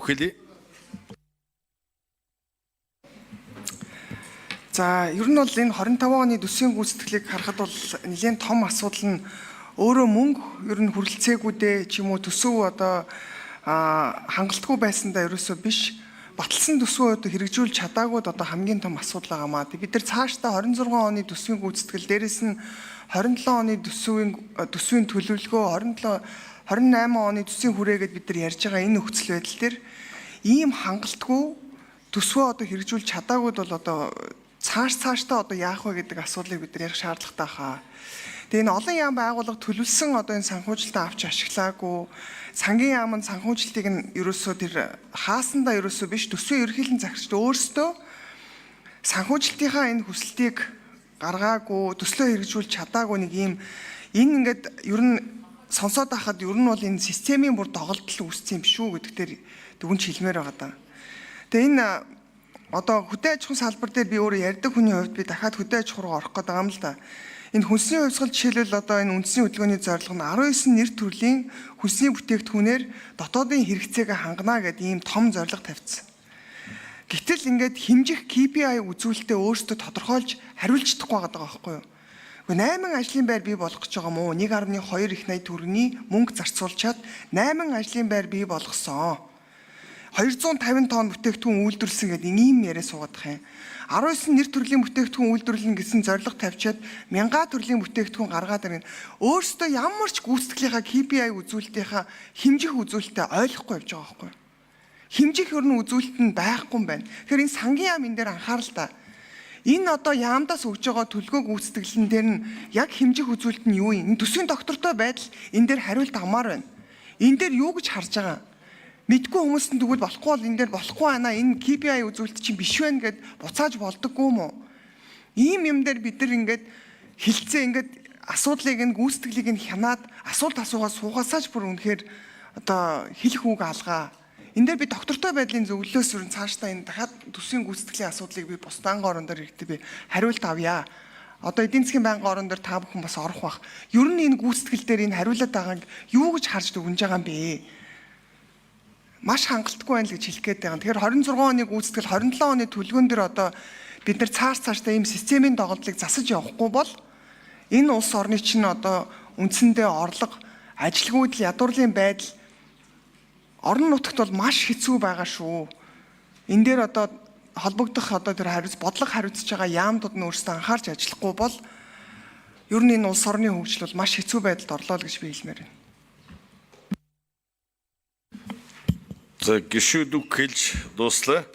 үхэлээ. За ер нь бол энэ 25 оны төсвийн гүйцэтгэлийг харахад бол нэлээд том асуудал нь өөрөө мөнгө ер нь хүрэлцээгүүдээ ч юм уу төсөв одоо хангалтгүй байсандаа ерөөсөө биш баталсан төсвөө одоо хэрэгжүүлж чадаагүй одоо хамгийн том асуудал байгаамаа. Бид нар цаашдаа 26 оны төсвийн гүйцэтгэл дээрэс нь 27 оны төсвийн төлөвлөгөө 28 оны төсвийн хүрээгээд бид нар ярьж байгаа энэ нөхцөл байдал дээр ийм хангалтгүй төсвөө одоо хэрэгжүүлж чадаагүй бол одоо цаашдаа одоо яах вэ гэдэг асуудлыг бид нар ярих шаардлагатай хаа. Тэгээ энэ олон яам байгууллага төлөвлөсөн одоо энэ санхүүжилтаа авч ашиглаагүй сангийн яам нь санхүүжилтийг нь ерөөсөө тэр хаасандаа ерөөсөө биш төсвийн ерөнхийлөн захирагчд өөрсдөө санхүүжилтийнхаа энэ хүсэлтийг гаргаагүй төслөө хэрэгжүүлж чадаагүй нэг ийм энэ ингээд ер нь сонсоод байхад ер нь бол энэ системийн бүр доголдол үүссэн юм биш үү гэдэгтэр дүгнж хэлмээр байгаа даа. Тэгээ энэ одоо хөдөө аж ахуйн салбар дээр би өөрөө ярьдаг хүний хувьд би дахиад хөдөө аж ахуй руу орох гэдэг юм л да. Энэ хүнсний хувьсгал жишээлбэл одоо энэ үндэсний хөдөлгөөний зорилго нь 19 нэр төрлийн хүнсний бүтээгдэхүүнээр дотоодын хэрэгцээгээ хангана гэдэг ийм том зорилго тавьсан. Гэтэл ингээд хэмжих KPI үзүүлэлтээ өөрсдөө тодорхойлж хариулж чадахгүй байгаа байхгүй юу? 8 ажлын байр бий болгох гэж байгаа мó 1.2 их 80 төгрөгийн мөнгө зарцуулчаад 8 ажлын байр бий болгосон. 250 тонн бүтээгдэхүүн үйлдвэрлэсэн гэдэг ийм яриа суугаад байгаа юм. 19 нэр төрлийн бүтээгдэхүүн үйлдвэрлэн гэсэн зорилго тавьчаад 1000 төрлийн бүтээгдэхүүн гаргаад ирнэ. Өөрөөсөө ямар ч гүйцэтгэлийнхаа KPI үзүүлэлтийнхаа хэмжих үзүүлэлтээ ойлгохгүй явж байгаа байхгүй юу? Хэмжих өрн үзүүлэлт нь байхгүй юм байна. Тэгэхээр энэ сангийн яам энэ дээр анхаарал та. Энэ одоо яамдаас өгж байгаа төлгөө гүйцэтгэлэн дээр нь яг хэмжих үзүүлэлт нь юу юм? Энэ төсвийн доктортой байдал энэ дээр хариулт амар байна. Энэ дээр юу гэж харж байгаа? Мэдгүй хүмүүст нь тэгвэл болохгүй бол энэ дээр болохгүй байна. Энэ KPI үзүүлэлт чинь биш байна гэд буцааж болдоггүй юм уу? Ийм юм дээр бид нар ингээд хилцээ ингээд асуудлыг нь гүйцэтгэлийг нь хянаад асуулт суугаасаач бүр үнэхээр одоо хэлэх үг алгаа. Энэ дээр би доктортой байдлын зөвлөлөөс өрн цаашдаа энэ дахиад төсвийн гүйцэтгэлийн асуудлыг би бус банк орон дээр ихтэй би хариулт авъя. Одоо эдийн засгийн банк орон дээр та бүхэн бас орох бах. Ер нь энэ гүйцэтгэл дээр энэ хариулаад байгааг юу гэж харж дүгнэж байгаа юм бэ? Маш хангалтгүй байна л гэж хэлэх гээд байгаа. Тэгэхээр 26 оны гүйцэтгэл 27 оны төлгөөн дээр одоо бид нар цаашдаа ийм системийн доголдлыг засаж явахгүй бол энэ улс орны чинь одоо үндсэндээ орлого, ажилгүйдэл, ядуурлын байдал орон нутагт бол маш хэцүү байгаа шүү. Энэ дээр одоо холбогдох одоо тэр бодлого хариуцж байгаа яамдууд нь өөрсдөө анхаарч ажиллахгүй бол ер нь энэ улс орны хөгжил бол маш хэцүү байдалд орлоо л гэж би хэлмээр байна. За гişүүд үг хэлж дуслаа.